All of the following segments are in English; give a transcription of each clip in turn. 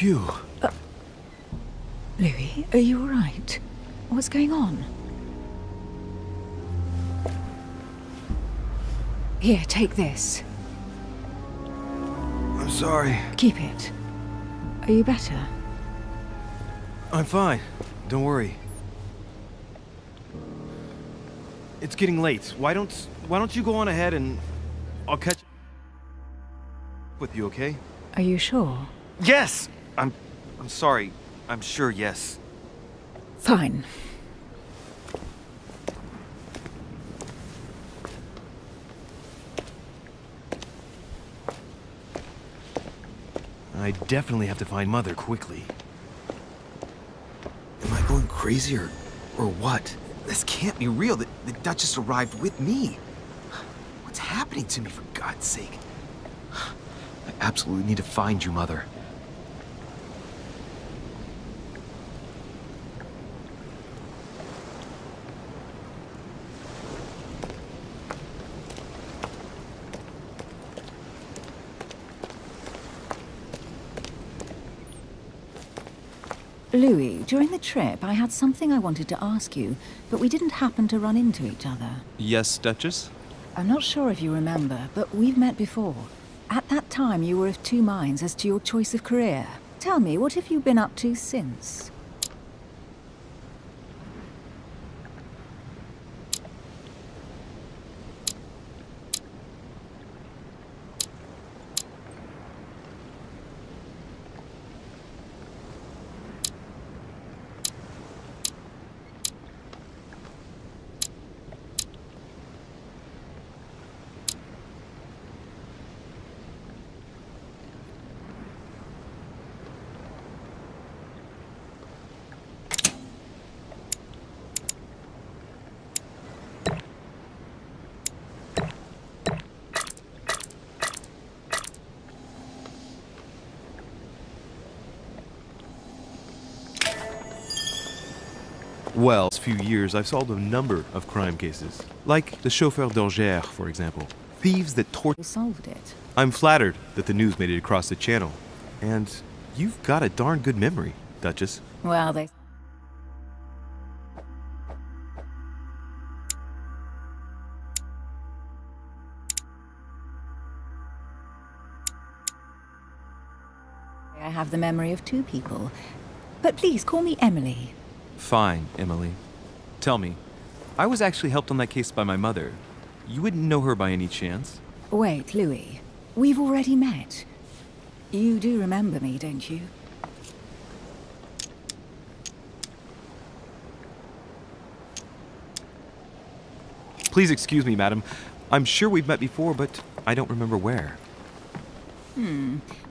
Phew. Louis, are you all right? What's going on? Here, take this. I'm sorry. Keep it. Are you better? I'm fine. Don't worry. It's getting late. Why don't you go on ahead and I'll catch with you, okay? Are you sure? Yes! I'm sorry. I'm sure, yes. Fine. I definitely have to find Mother quickly. Am I going crazy or what? This can't be real. The Duchess arrived with me. What's happening to me, for God's sake? I absolutely need to find you, Mother. Louis, during the trip, I had something I wanted to ask you, but we didn't happen to run into each other. Yes, Duchess? I'm not sure if you remember, but we've met before. At that time, you were of two minds as to your choice of career. Tell me, what have you been up to since? Well, this few years I've solved a number of crime cases. Like the chauffeur d'Angers, for example. Thieves that torture. You solved it. I'm flattered that the news made it across the channel. And you've got a darn good memory, Duchess. Well, they... I have the memory of two people. But please, call me Emily. Fine, Emily. Tell me, I was actually helped on that case by my mother. You wouldn't know her by any chance? Wait, Louis. We've already met. You do remember me, don't you? Please excuse me, madam. I'm sure we've met before, but I don't remember where.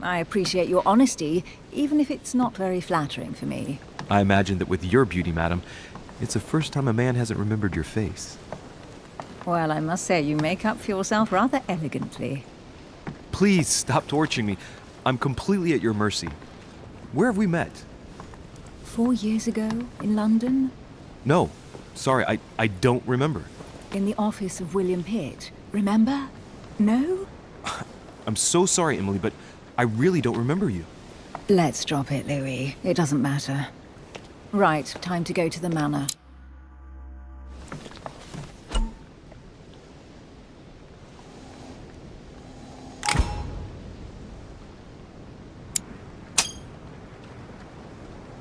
I appreciate your honesty, even if it's not very flattering for me. I imagine that with your beauty, madam, it's the first time a man hasn't remembered your face. Well, I must say you make up for yourself rather elegantly. Please stop torturing me. I'm completely at your mercy. Where have we met? 4 years ago, in London? No. Sorry, I don't remember. In the office of William Pitt. Remember? No? I'm so sorry, Emily, but I really don't remember you. Let's drop it, Louis. It doesn't matter. Right, time to go to the manor.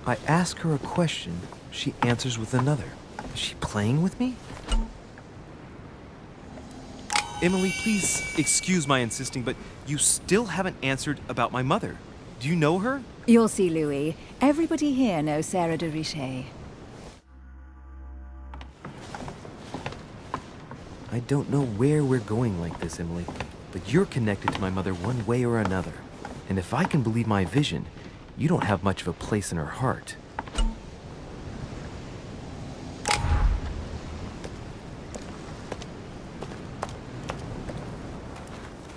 I ask her a question, she answers with another. Is she playing with me? Emily, please excuse my insisting, but you still haven't answered about my mother. Do you know her? You'll see, Louis. Everybody here knows Sarah de Richet. I don't know where we're going like this, Emily, but you're connected to my mother one way or another. And if I can believe my vision, you don't have much of a place in her heart.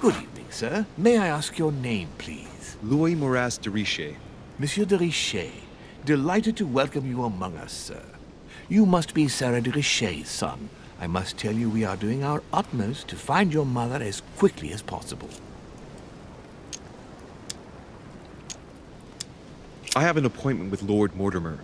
Good evening, sir. May I ask your name, please? Louis Moras de Richet. Monsieur de Richet. Delighted to welcome you among us, sir. You must be Sarah de Richet's son. I must tell you we are doing our utmost to find your mother as quickly as possible. I have an appointment with Lord Mortimer.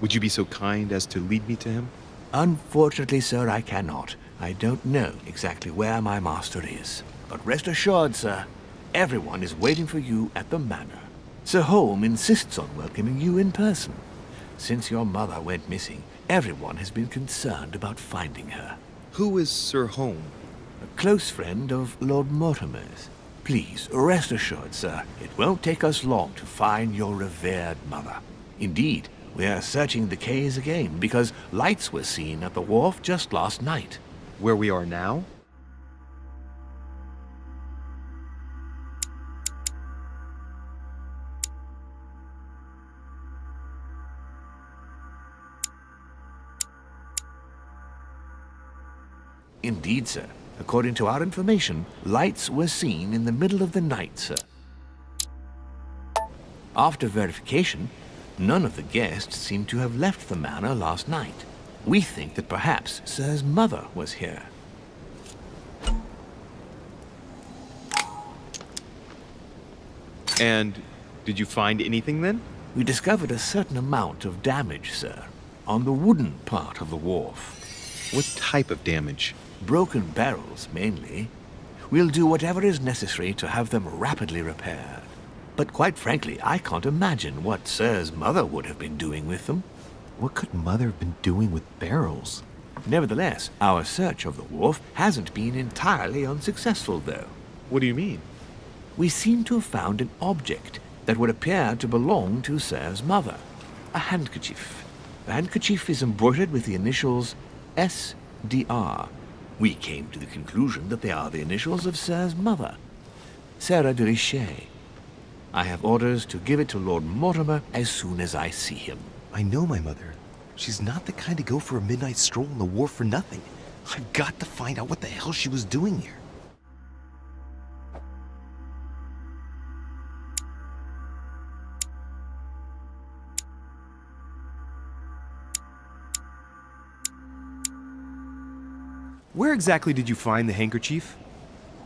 Would you be so kind as to lead me to him? Unfortunately, sir, I cannot. I don't know exactly where my master is. But rest assured, sir, everyone is waiting for you at the manor. Sir Holm insists on welcoming you in person. Since your mother went missing, everyone has been concerned about finding her. Who is Sir Holm? A close friend of Lord Mortimer's. Please, rest assured, sir, it won't take us long to find your revered mother. Indeed, we are searching the quays again because lights were seen at the wharf just last night. Where we are now? Indeed, sir. According to our information, lights were seen in the middle of the night, sir. After verification, none of the guests seem to have left the manor last night. We think that perhaps Sir's mother was here. And did you find anything then? We discovered a certain amount of damage, sir, on the wooden part of the wharf. What type of damage? Broken barrels, mainly. We'll do whatever is necessary to have them rapidly repaired. But quite frankly, I can't imagine what Sir's mother would have been doing with them. What could Mother have been doing with barrels? Nevertheless, our search of the wharf hasn't been entirely unsuccessful, though. What do you mean? We seem to have found an object that would appear to belong to Sir's mother. A handkerchief. The handkerchief is embroidered with the initials S.D.R. We came to the conclusion that they are the initials of Sir's mother, Sarah de Richet. I have orders to give it to Lord Mortimer as soon as I see him. I know my mother. She's not the kind to go for a midnight stroll on the wharf for nothing. I've got to find out what the hell she was doing here. Where exactly did you find the handkerchief?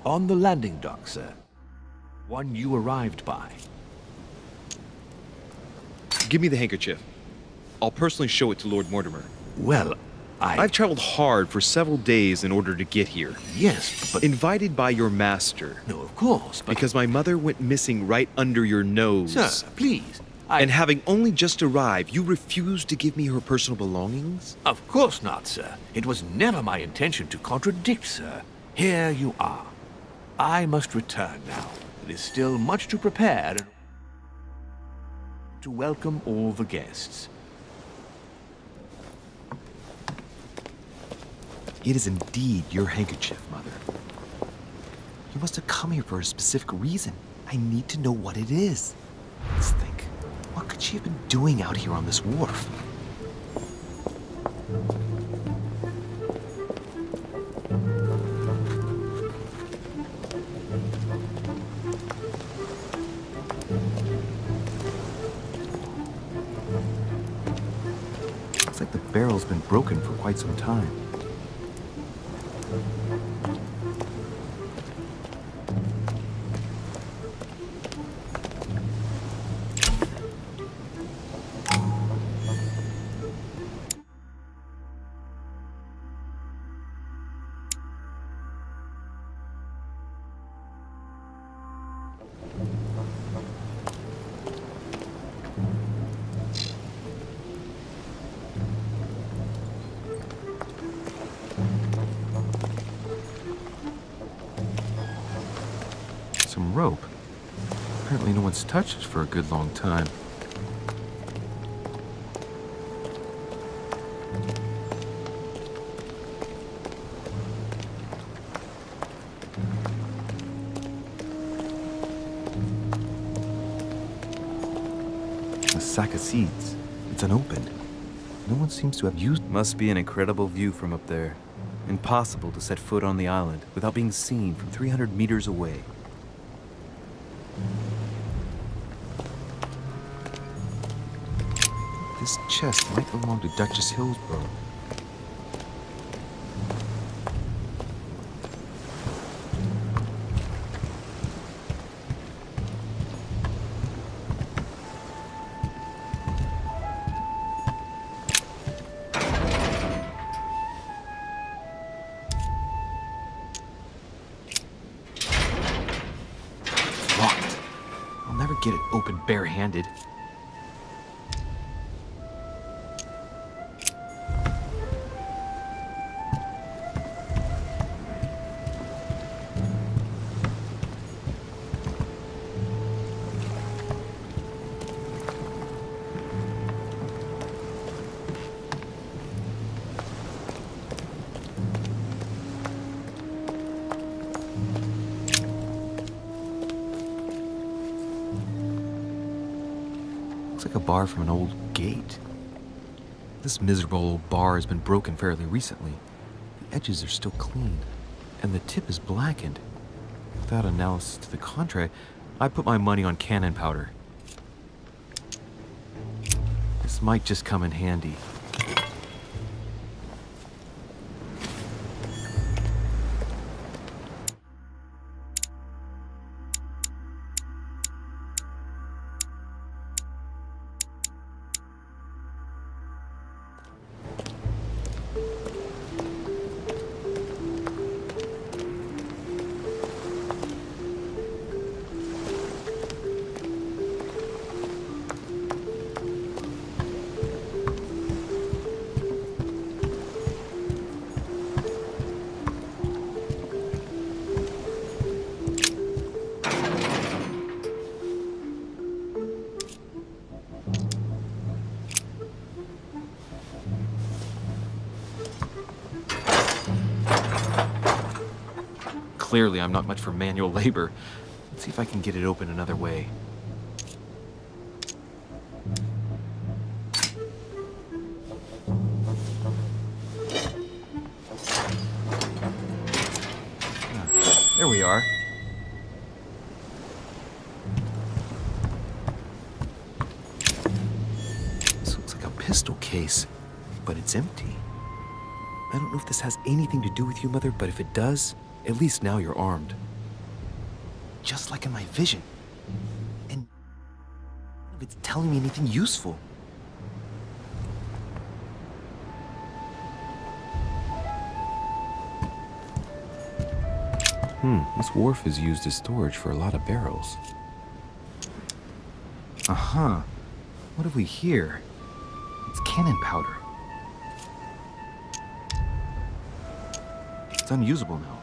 On the landing dock, sir. One you arrived by. Give me the handkerchief. I'll personally show it to Lord Mortimer. Well, I've traveled hard for several days in order to get here. Yes, but... Invited by your master. No, of course, but... Because my mother went missing right under your nose. Sir, please. And having only just arrived, you refused to give me her personal belongings? Of course not, sir. It was never my intention to contradict, sir. Here you are. I must return now. It is still much to prepare to welcome all the guests. It is indeed your handkerchief, Mother. You must have come here for a specific reason. I need to know what it is. Let's think. What could she have been doing out here on this wharf? Looks like the barrel's been broken for quite some time. Some rope. Apparently no one's touched it for a good long time. A sack of seeds. It's unopened. No one seems to have used... Must be an incredible view from up there. Impossible to set foot on the island without being seen from 300 meters away. This chest might belong to Duchess Hillsborough. get it open barehanded. Looks like a bar from an old gate. This miserable old bar has been broken fairly recently. The edges are still clean, and the tip is blackened. Without analysis to the contrary, I put my money on cannon powder. This might just come in handy. Clearly, I'm not much for manual labor. Let's see if I can get it open another way. There we are. This looks like a pistol case, but it's empty. I don't know if this has anything to do with you, Mother, but if it does, at least now you're armed. Just like in my vision. And none of it's telling me anything useful. This wharf is used as storage for a lot of barrels. Uh-huh. What have we here? It's cannon powder. It's unusable now.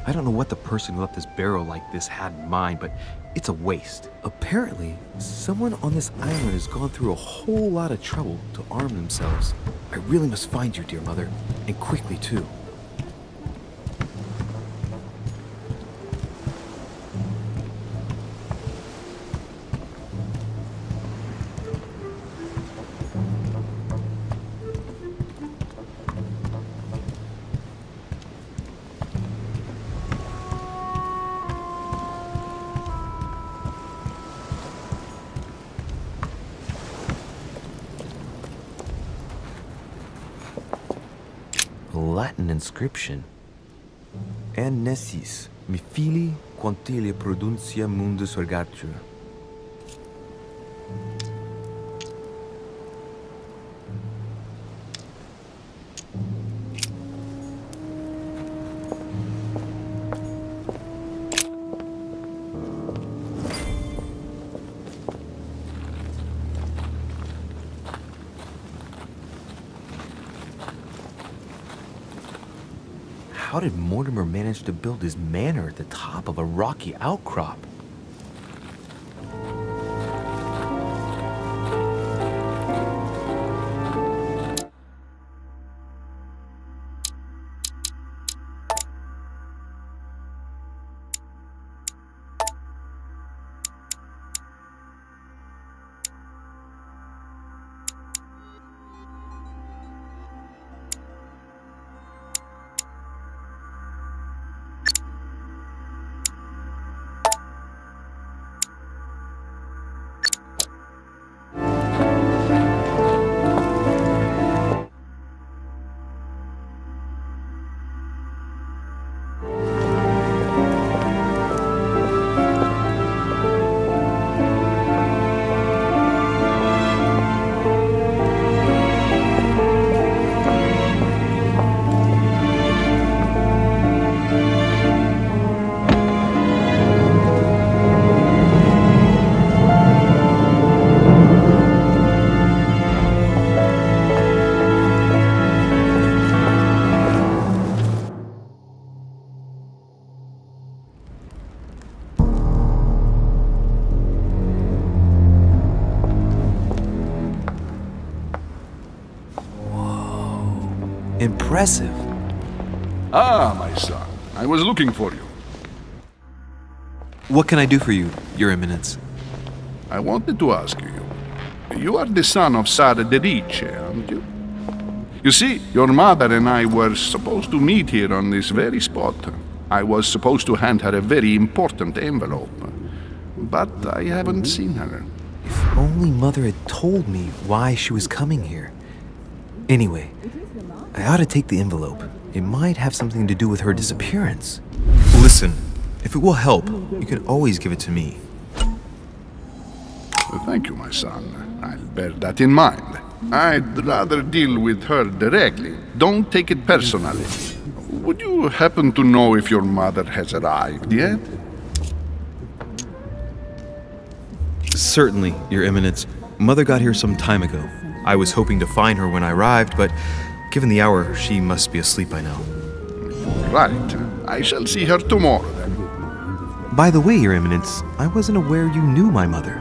I don't know what the person who left this barrel like this had in mind, but it's a waste. Apparently, someone on this island has gone through a whole lot of trouble to arm themselves. I really must find you, dear Mother, and quickly too. Latin inscription. En nessis, mi fili quantilia produncia mundus ergatur. How did Mortimer manage to build his manor at the top of a rocky outcrop? Impressive. Ah, my son. I was looking for you. What can I do for you, Your Eminence? I wanted to ask you. You are the son of Sara de Riche, aren't you? You see, your mother and I were supposed to meet here on this very spot. I was supposed to hand her a very important envelope. But I haven't seen her. If only Mother had told me why she was coming here. Anyway, I ought to take the envelope. It might have something to do with her disappearance. Listen, if it will help, you can always give it to me. Well, thank you, my son. I'll bear that in mind. I'd rather deal with her directly. Don't take it personally. Would you happen to know if your mother has arrived yet? Certainly, Your Eminence. Mother got here some time ago. I was hoping to find her when I arrived, but given the hour, she must be asleep by now. Right. I shall see her tomorrow, then. By the way, Your Eminence, I wasn't aware you knew my mother.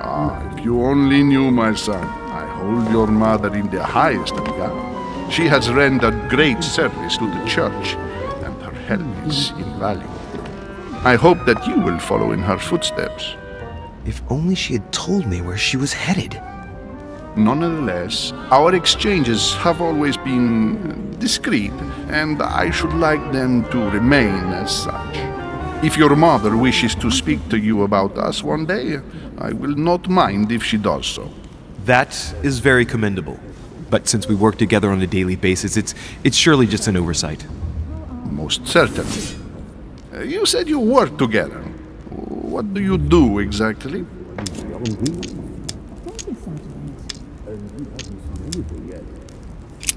Ah, if you only knew, my son. I hold your mother in the highest regard. She has rendered great service to the church, and her help is invaluable. I hope that you will follow in her footsteps. If only she had told me where she was headed. Nonetheless, our exchanges have always been discreet, and I should like them to remain as such. If your mother wishes to speak to you about us one day, I will not mind if she does so. That is very commendable. But since we work together on a daily basis, it's surely just an oversight. Most certainly. You said you work together. What do you do exactly?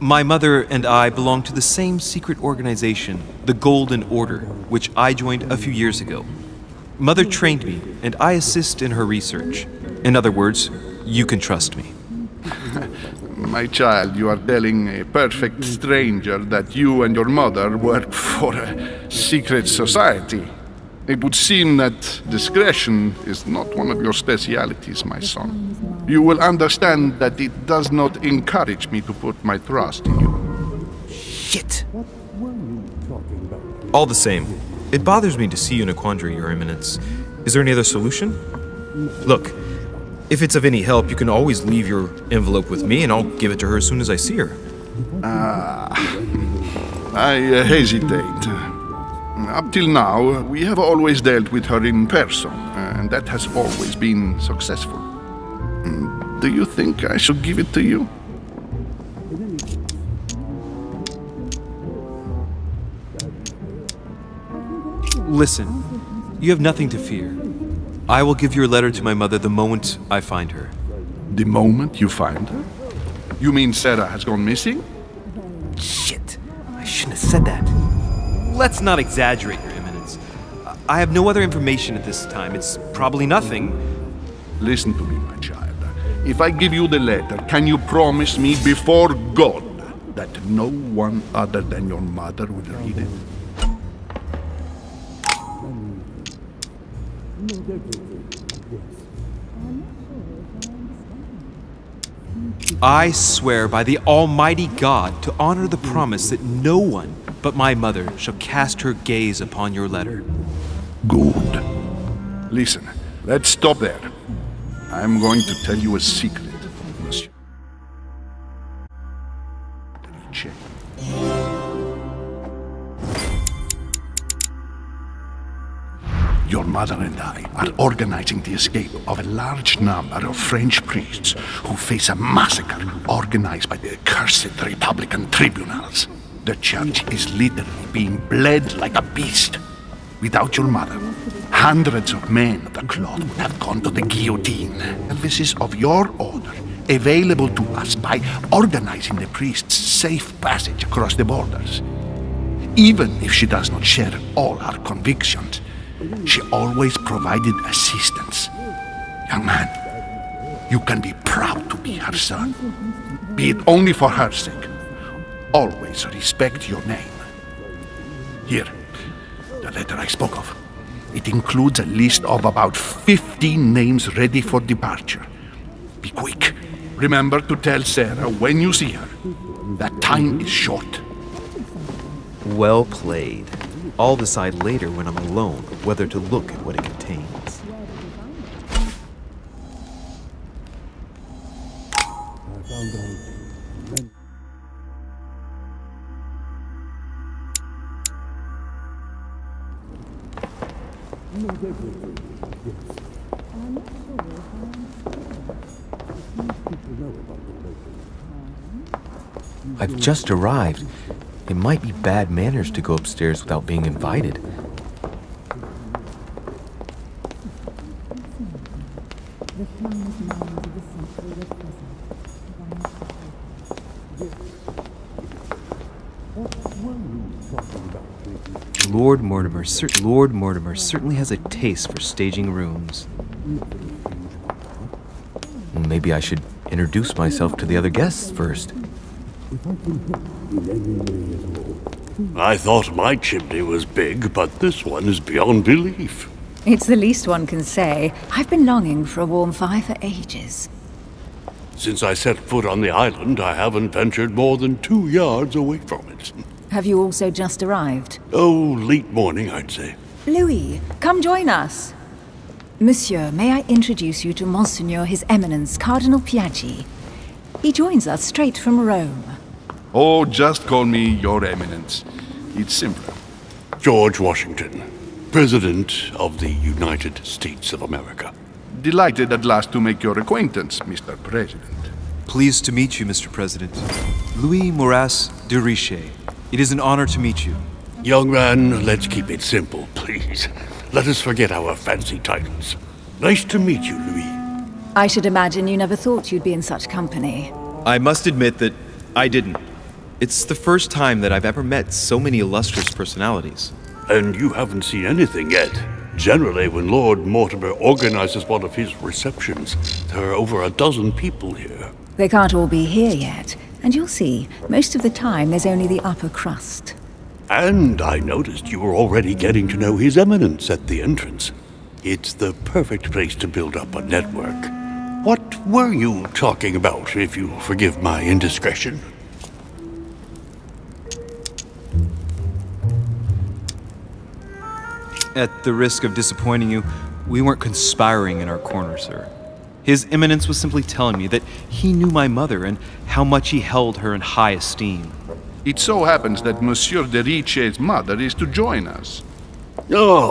My mother and I belong to the same secret organization, the Golden Order, which I joined a few years ago. Mother trained me, and I assist in her research. In other words, you can trust me. My child, you are telling a perfect stranger that you and your mother work for a secret society. It would seem that discretion is not one of your specialities, my son. You will understand that it does not encourage me to put my trust in you. Shit! All the same, it bothers me to see you in a quandary, Your Eminence. Is there any other solution? Look, if it's of any help, you can always leave your envelope with me and I'll give it to her as soon as I see her. I hesitate. Up till now, we have always dealt with her in person, and that has always been successful. Do you think I should give it to you? Listen, you have nothing to fear. I will give your letter to my mother the moment I find her. The moment you find her? You mean Sarah has gone missing? Shit, I shouldn't have said that. Let's not exaggerate, Your Eminence. I have no other information at this time. It's probably nothing. Listen to me, my child. If I give you the letter, can you promise me before God that no one other than your mother will read it? I swear by the Almighty God to honor the promise that no one but my mother shall cast her gaze upon your letter. Good. Listen, let's stop there. I'm going to tell you a secret, monsieur. Your mother and I are organizing the escape of a large number of French priests who face a massacre organized by the accursed Republican tribunals. The church is literally being bled like a beast. Without your mother, hundreds of men of the cloth would have gone to the guillotine. Services of your order available to us by organizing the priest's safe passage across the borders. Even if she does not share all our convictions, she always provided assistance. Young man, you can be proud to be her son. Be it only for her sake. Always respect your name. Here, the letter I spoke of. It includes a list of about 15 names ready for departure. Be quick. Remember to tell Sarah when you see her. That time is short. Well played. I'll decide later when I'm alone whether to look at what it contains. I've just arrived. It might be bad manners to go upstairs without being invited. Lord Mortimer certainly has a taste for staging rooms. Maybe I should introduce myself to the other guests first. I thought my chimney was big, but this one is beyond belief. It's the least one can say. I've been longing for a warm fire for ages. Since I set foot on the island, I haven't ventured more than 2 yards away from it. Have you also just arrived? Oh, late morning, I'd say. Louis, come join us. Monsieur, may I introduce you to Monseigneur His Eminence, Cardinal Piaggi. He joins us straight from Rome. Oh, just call me Your Eminence. It's simpler. George Washington, President of the United States of America. Delighted at last to make your acquaintance, Mr. President. Pleased to meet you, Mr. President. Louis Moras de Richet. It is an honor to meet you. Young man, let's keep it simple, please. Let us forget our fancy titles. Nice to meet you, Louis. I should imagine you never thought you'd be in such company. I must admit that I didn't. It's the first time that I've ever met so many illustrious personalities. And you haven't seen anything yet. Generally, when Lord Mortimer organizes one of his receptions, there are over a dozen people here. They can't all be here yet, and you'll see, most of the time there's only the upper crust. And I noticed you were already getting to know His Eminence at the entrance. It's the perfect place to build up a network. What were you talking about, if you forgive my indiscretion? At the risk of disappointing you, we weren't conspiring in our corner, sir. His Eminence was simply telling me that he knew my mother and how much he held her in high esteem. It so happens that Monsieur de Richet's mother is to join us. Oh,